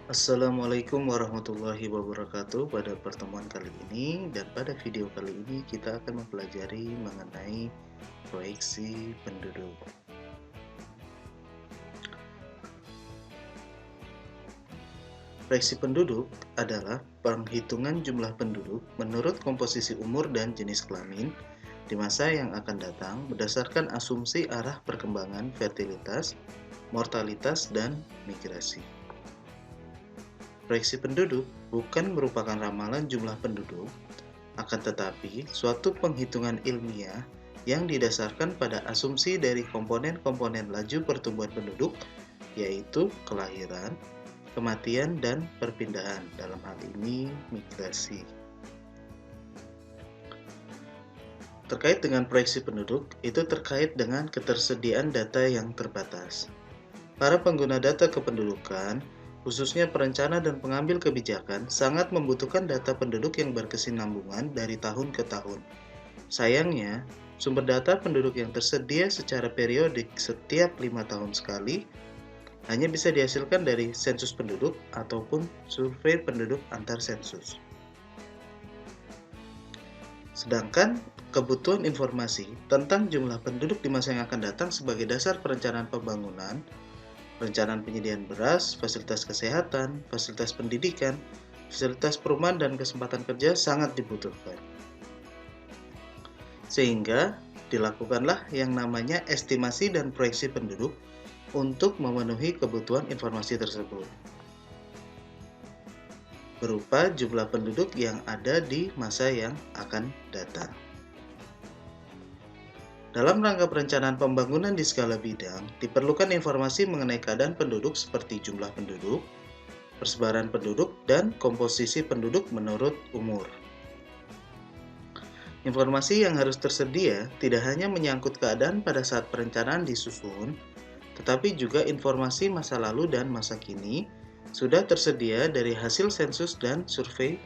Assalamualaikum warahmatullahi wabarakatuh. Pada pertemuan kali ini dan pada video kali ini kita akan mempelajari mengenai proyeksi penduduk. Proyeksi penduduk adalah penghitungan jumlah penduduk menurut komposisi umur dan jenis kelamin di masa yang akan datang berdasarkan asumsi arah perkembangan fertilitas, mortalitas, dan migrasi. Proyeksi penduduk bukan merupakan ramalan jumlah penduduk, akan tetapi suatu penghitungan ilmiah yang didasarkan pada asumsi dari komponen-komponen laju pertumbuhan penduduk, yaitu kelahiran, kematian, dan perpindahan, dalam hal ini migrasi. Terkait dengan proyeksi penduduk, itu terkait dengan ketersediaan data yang terbatas. Para pengguna data kependudukan, khususnya perencana dan pengambil kebijakan, sangat membutuhkan data penduduk yang berkesinambungan dari tahun ke tahun. Sayangnya, sumber data penduduk yang tersedia secara periodik setiap 5 tahun sekali hanya bisa dihasilkan dari sensus penduduk ataupun survei penduduk antar sensus. Sedangkan kebutuhan informasi tentang jumlah penduduk di masa yang akan datang sebagai dasar perencanaan pembangunan, perencanaan penyediaan beras, fasilitas kesehatan, fasilitas pendidikan, fasilitas perumahan, dan kesempatan kerja sangat dibutuhkan. Sehingga dilakukanlah yang namanya estimasi dan proyeksi penduduk untuk memenuhi kebutuhan informasi tersebut, berupa jumlah penduduk yang ada di masa yang akan datang. Dalam rangka perencanaan pembangunan di skala bidang, diperlukan informasi mengenai keadaan penduduk seperti jumlah penduduk, persebaran penduduk, dan komposisi penduduk menurut umur. Informasi yang harus tersedia tidak hanya menyangkut keadaan pada saat perencanaan disusun, tetapi juga informasi masa lalu dan masa kini sudah tersedia dari hasil sensus dan survei.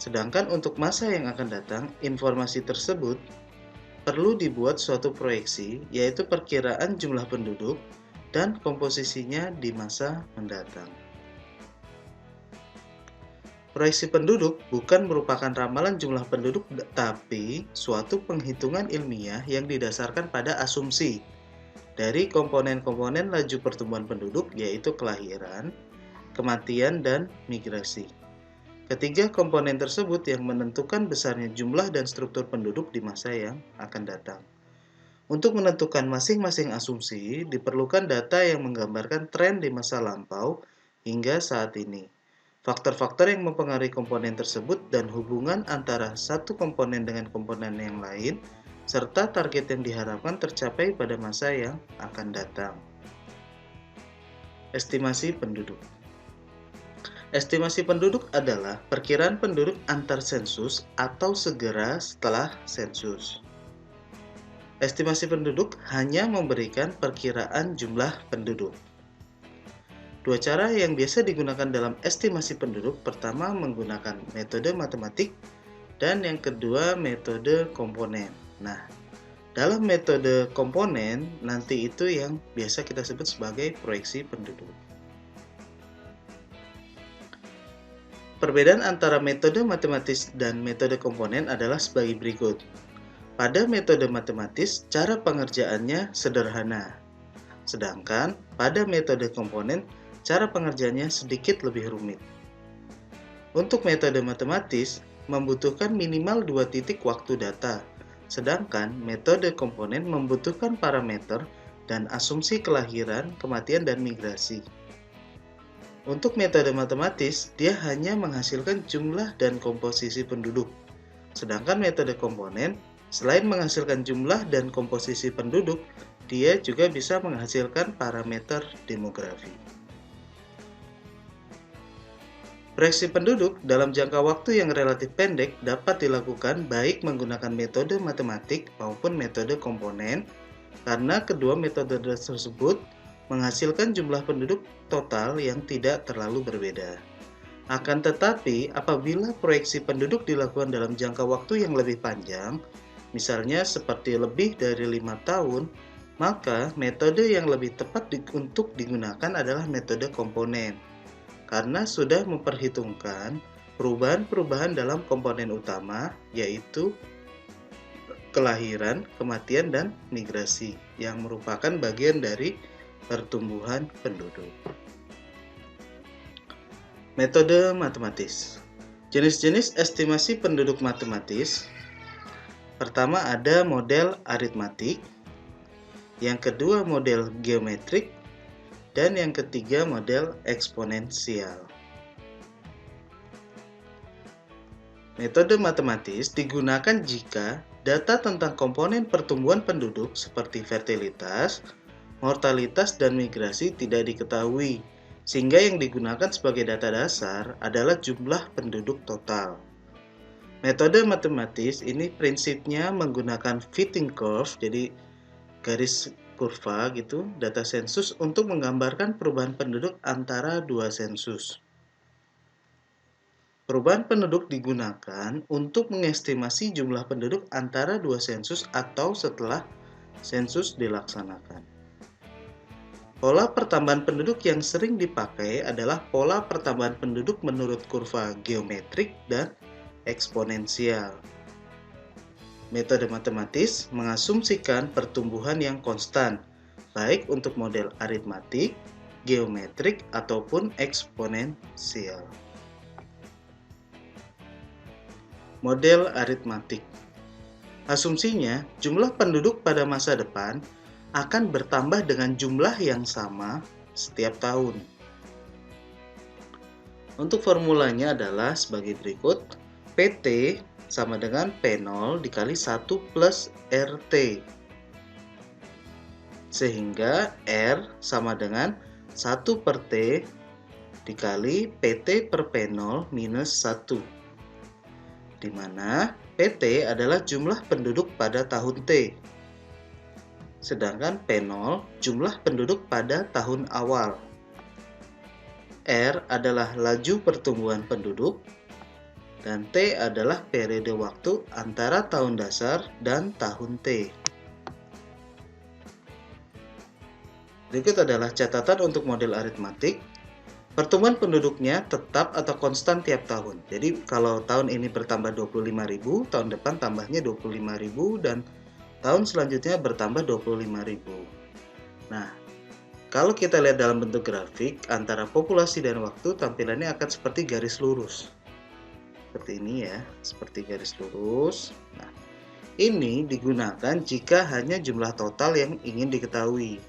Sedangkan untuk masa yang akan datang, informasi tersebut perlu dibuat suatu proyeksi, yaitu perkiraan jumlah penduduk dan komposisinya di masa mendatang. Proyeksi penduduk bukan merupakan ramalan jumlah penduduk, tapi suatu penghitungan ilmiah yang didasarkan pada asumsi dari komponen-komponen laju pertumbuhan penduduk, yaitu kelahiran, kematian, dan migrasi. Ketiga komponen tersebut yang menentukan besarnya jumlah dan struktur penduduk di masa yang akan datang. Untuk menentukan masing-masing asumsi, diperlukan data yang menggambarkan tren di masa lampau hingga saat ini. Faktor-faktor yang mempengaruhi komponen tersebut dan hubungan antara satu komponen dengan komponen yang lain, serta target yang diharapkan tercapai pada masa yang akan datang. Estimasi penduduk. Estimasi penduduk adalah perkiraan penduduk antar sensus atau segera setelah sensus. Estimasi penduduk hanya memberikan perkiraan jumlah penduduk. Dua cara yang biasa digunakan dalam estimasi penduduk, pertama menggunakan metode matematik dan yang kedua metode komponen. Nah, dalam metode komponen nanti itu yang biasa kita sebut sebagai proyeksi penduduk. Perbedaan antara metode matematis dan metode komponen adalah sebagai berikut. Pada metode matematis, cara pengerjaannya sederhana. Sedangkan pada metode komponen, cara pengerjaannya sedikit lebih rumit. Untuk metode matematis, membutuhkan minimal 2 titik waktu data. Sedangkan metode komponen membutuhkan parameter dan asumsi kelahiran, kematian, dan migrasi. Untuk metode matematis, dia hanya menghasilkan jumlah dan komposisi penduduk. Sedangkan metode komponen, selain menghasilkan jumlah dan komposisi penduduk, dia juga bisa menghasilkan parameter demografi. Proyeksi penduduk dalam jangka waktu yang relatif pendek dapat dilakukan baik menggunakan metode matematik maupun metode komponen, karena kedua metode tersebut menghasilkan jumlah penduduk total yang tidak terlalu berbeda. Akan tetapi, apabila proyeksi penduduk dilakukan dalam jangka waktu yang lebih panjang, misalnya seperti lebih dari 5 tahun, Maka metode yang lebih tepat untuk digunakan adalah metode komponen, karena sudah memperhitungkan perubahan-perubahan dalam komponen utama, yaitu kelahiran, kematian, dan migrasi, yang merupakan bagian dari pertumbuhan penduduk. Metode matematis. Jenis-jenis estimasi penduduk matematis. Pertama ada model aritmatik, yang kedua model geometrik, dan yang ketiga model eksponensial. Metode matematis digunakan jika data tentang komponen pertumbuhan penduduk seperti fertilitas, mortalitas, dan migrasi tidak diketahui, sehingga yang digunakan sebagai data dasar adalah jumlah penduduk total. Metode matematis ini prinsipnya menggunakan fitting curve, jadi garis kurva gitu, data sensus untuk menggambarkan perubahan penduduk antara dua sensus. Perubahan penduduk digunakan untuk mengestimasi jumlah penduduk antara dua sensus atau setelah sensus dilaksanakan. Pola pertambahan penduduk yang sering dipakai adalah pola pertambahan penduduk menurut kurva geometrik dan eksponensial. Metode matematis mengasumsikan pertumbuhan yang konstan, baik untuk model aritmatik, geometrik, ataupun eksponensial. Model aritmatik. Asumsinya, jumlah penduduk pada masa depan akan bertambah dengan jumlah yang sama setiap tahun. Untuk formulanya adalah sebagai berikut. PT sama dengan P0 dikali 1 plus RT. Sehingga R sama dengan 1 per T dikali PT per P0 minus 1. Di mana PT adalah jumlah penduduk pada tahun T, sedangkan P0 jumlah penduduk pada tahun awal. R adalah laju pertumbuhan penduduk, dan T adalah periode waktu antara tahun dasar dan tahun T. Berikut adalah catatan untuk model aritmatik. Pertumbuhan penduduknya tetap atau konstan tiap tahun. Jadi kalau tahun ini bertambah 25.000, tahun depan tambahnya 25.000, dan tahun selanjutnya bertambah 25.000. Nah, kalau kita lihat dalam bentuk grafik, antara populasi dan waktu tampilannya akan seperti garis lurus. Seperti ini ya, seperti garis lurus. Nah, ini digunakan jika hanya jumlah total yang ingin diketahui.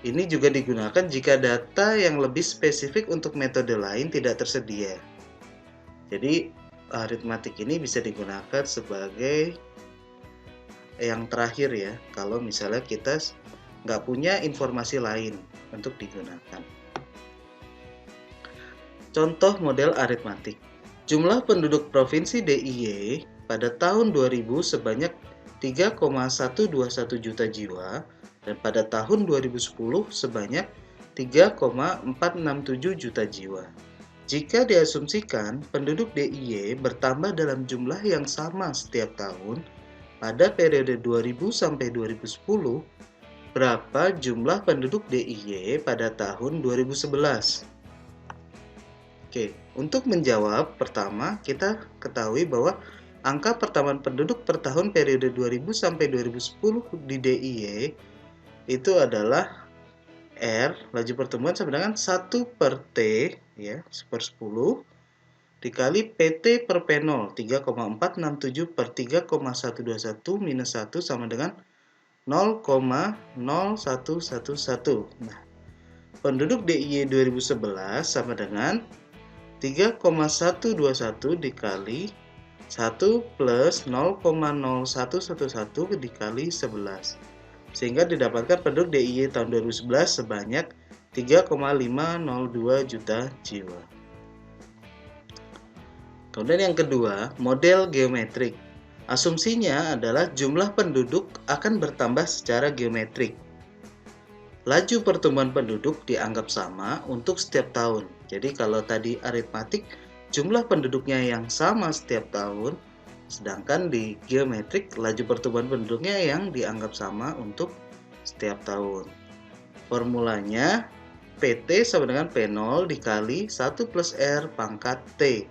Ini juga digunakan jika data yang lebih spesifik untuk metode lain tidak tersedia. Jadi, aritmatik ini bisa digunakan sebagai yang terakhir ya, kalau misalnya kita nggak punya informasi lain untuk digunakan. Contoh model aritmatik. Jumlah penduduk Provinsi DIY pada tahun 2000 sebanyak 3,121 juta jiwa, dan pada tahun 2010 sebanyak 3,467 juta jiwa. Jika diasumsikan penduduk DIY bertambah dalam jumlah yang sama setiap tahun pada periode 2000 sampai 2010, berapa jumlah penduduk DIY pada tahun 2011? Oke, untuk menjawab, pertama kita ketahui bahwa angka pertambahan penduduk per tahun periode 2000 sampai 2010 di DIY itu adalah R, laju pertumbuhan sama dengan 1 per T, ya, 1/10, dikali PT per P0, 3,467 per 3,121 minus 1 sama dengan 0,0111. Nah, penduduk DIY 2011 sama dengan 3,121 dikali 1 plus 0,0111 dikali 11. Sehingga didapatkan penduduk DIY tahun 2011 sebanyak 3,502 juta jiwa. Kemudian yang kedua, model geometrik. Asumsinya adalah jumlah penduduk akan bertambah secara geometrik. Laju pertumbuhan penduduk dianggap sama untuk setiap tahun. Jadi kalau tadi aritmatik, jumlah penduduknya yang sama setiap tahun, Sedangkan di geometrik, laju pertumbuhan penduduknya yang dianggap sama untuk setiap tahun. Formulanya PT sama dengan P0 dikali 1 plus R pangkat T.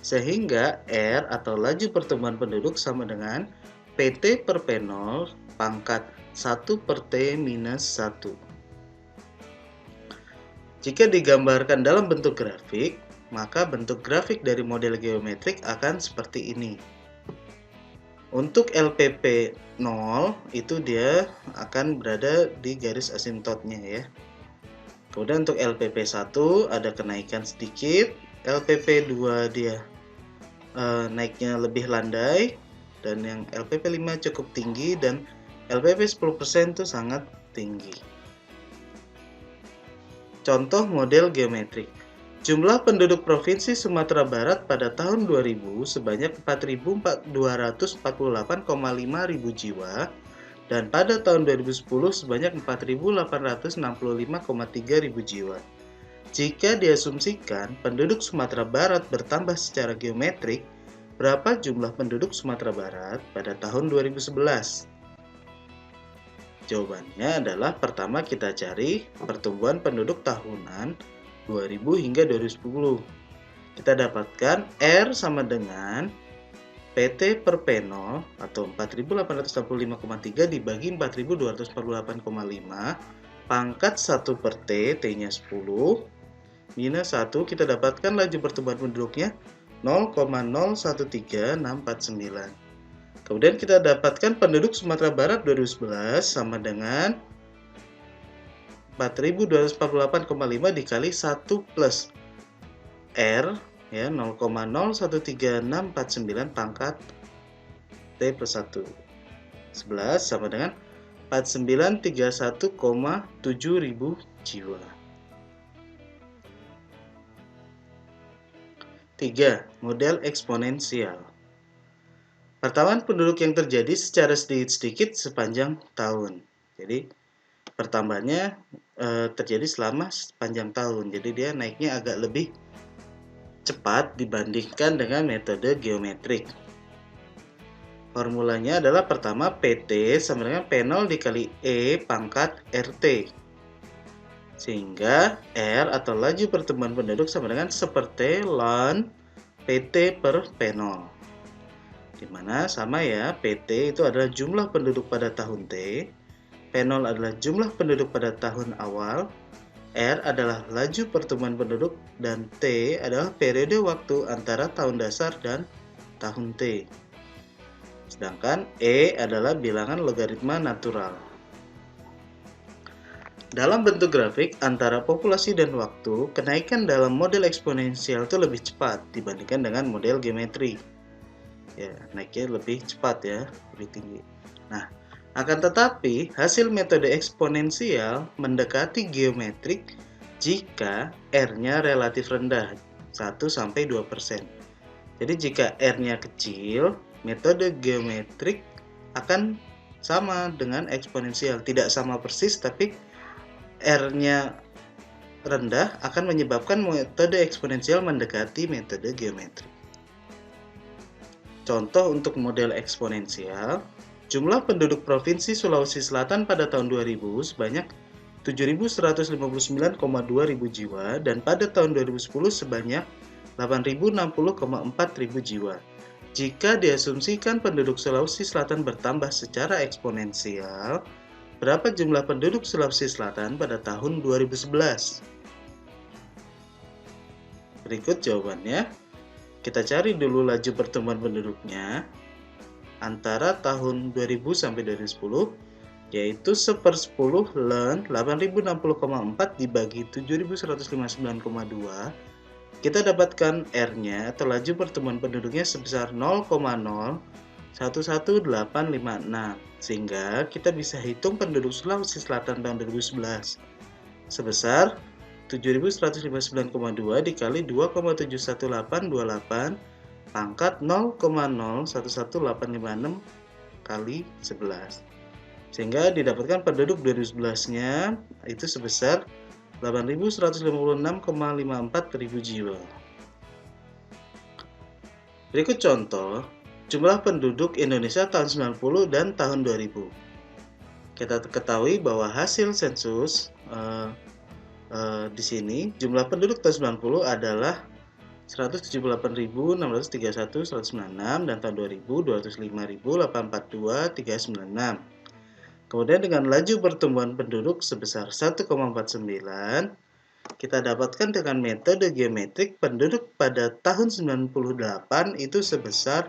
Sehingga R atau laju pertumbuhan penduduk sama dengan PT per P0 pangkat 1 per T minus 1. Jika digambarkan dalam bentuk grafik, maka bentuk grafik dari model geometrik akan seperti ini. Untuk LPP 0 itu dia akan berada di garis asimptotnya ya. Kemudian untuk LPP 1 ada kenaikan sedikit, LPP 2 dia naiknya lebih landai, dan yang LPP 5 cukup tinggi, dan LPP 10% itu sangat tinggi. Contoh model geometrik. Jumlah penduduk Provinsi Sumatera Barat pada tahun 2000 sebanyak 4.248,5 ribu jiwa, dan pada tahun 2010 sebanyak 4.865,3 ribu jiwa. Jika diasumsikan penduduk Sumatera Barat bertambah secara geometrik, berapa jumlah penduduk Sumatera Barat pada tahun 2011? Jawabannya adalah pertama kita cari pertumbuhan penduduk tahunan 2000 hingga 2010. Kita dapatkan R sama dengan PT per P0 atau 4.865,3 dibagi 4.248,5 pangkat 1 per T, T-nya 10, minus 1, kita dapatkan laju pertumbuhan penduduknya 0,013649. Kemudian kita dapatkan penduduk Sumatera Barat 2011 sama dengan 4.248,5 dikali 1 plus R ya 0,013649 pangkat T plus 1. 11 sama dengan 4931,7 ribu jiwa. 3. Model eksponensial. Pertambahan penduduk yang terjadi secara sedikit-sedikit sepanjang tahun. Jadi pertambahannya terjadi selama sepanjang tahun. Jadi dia naiknya agak lebih cepat dibandingkan dengan metode geometrik. Formulanya adalah pertama PT sama dengan P0 dikali E pangkat RT. Sehingga R atau laju pertumbuhan penduduk sama dengan seperti ln PT per P0. Dimana sama ya, PT itu adalah jumlah penduduk pada tahun T, P0 adalah jumlah penduduk pada tahun awal, R adalah laju pertumbuhan penduduk, dan T adalah periode waktu antara tahun dasar dan tahun T. Sedangkan E adalah bilangan logaritma natural. Dalam bentuk grafik antara populasi dan waktu, kenaikan dalam model eksponensial itu lebih cepat dibandingkan dengan model geometri. Ya, naiknya lebih cepat ya, lebih tinggi. Nah, akan tetapi hasil metode eksponensial mendekati geometrik jika R-nya relatif rendah, 1-2%. Jadi jika R-nya kecil, metode geometrik akan sama dengan eksponensial. Tidak sama persis, tapi R-nya rendah akan menyebabkan metode eksponensial mendekati metode geometrik. Contoh untuk model eksponensial, jumlah penduduk Provinsi Sulawesi Selatan pada tahun 2000 sebanyak 7.159,2 ribu jiwa, dan pada tahun 2010 sebanyak 8.060,4 ribu jiwa. Jika diasumsikan penduduk Sulawesi Selatan bertambah secara eksponensial, berapa jumlah penduduk Sulawesi Selatan pada tahun 2011? Berikut jawabannya. Kita cari dulu laju pertumbuhan penduduknya antara tahun 2000 sampai 2010, yaitu 1/10 ln 8.060,4 dibagi 7.159,2. Kita dapatkan R-nya atau laju pertumbuhan penduduknya sebesar 0,011856, sehingga kita bisa hitung penduduk Sulawesi Selatan tahun 2011 sebesar 7.159,2 dikali 2,71828 pangkat 0,011856 kali 11. Sehingga didapatkan penduduk 2011-nya itu sebesar 8.156,54 ribu jiwa. Berikut contoh, jumlah penduduk Indonesia tahun 90 dan tahun 2000. Kita ketahui bahwa hasil sensus di sini jumlah penduduk tahun 90 adalah 178.631 196 dan tahun 2000 205.842 396. Kemudian dengan laju pertumbuhan penduduk sebesar 1,49, kita dapatkan dengan metode geometrik penduduk pada tahun 98 itu sebesar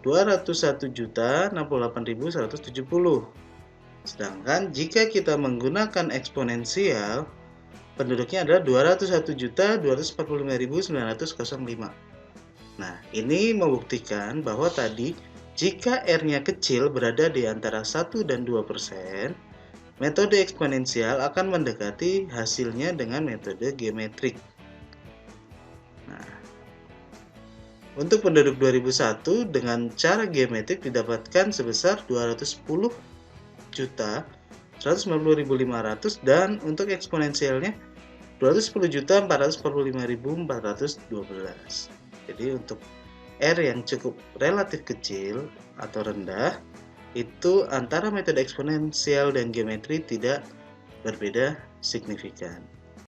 201.068.170. Sedangkan jika kita menggunakan eksponensial, penduduknya adalah 201.245.905. Nah, ini membuktikan bahwa tadi jika R-nya kecil berada di antara 1 dan 2%, metode eksponensial akan mendekati hasilnya dengan metode geometrik. Nah, untuk penduduk 2001 dengan cara geometrik didapatkan sebesar 210.190.500 dan untuk eksponensialnya 210.445.412. Jadi untuk R yang cukup relatif kecil atau rendah, itu antara metode eksponensial dan geometri tidak berbeda signifikan.